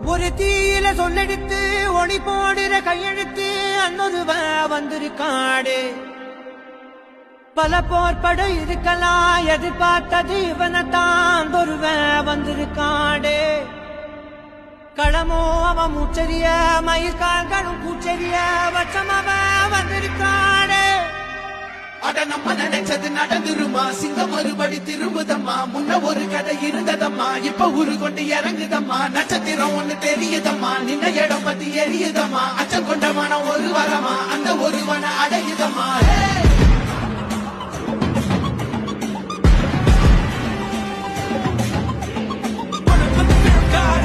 ஒரு தீயில சொல்லெடுத்து ஒளி போடுற கையெழுத்து அன்னொருவ வந்திருக்காடு. பல போர்பட இருக்கலாம் எதிர்பார்த்தது இவனத்தான் ஒருவ வந்திருக்காடு. களமோ அவன் மூச்சரிய மயிர்கால்களும் கூச்சரிய வச்சம் அவன் வந்திருக்காடு. அட நம்ம நினைச்சது நடந்துருமா, சிங்கம் மறுபடி திரும்புதம்மா. முன்ன ஒரு கதை இருந்ததம்மா, இப்ப ஊரு கொண்டு இறங்குதம்மா. நட்சத்திரம் ஒண்ணு தெரியுதம்மா, நின்ன இடம் பத்தி எரியுதம்மா. அச்சம் கொண்ட மனம் ஒரு வரமா, அந்த ஒருவன அடையுதம்மா. God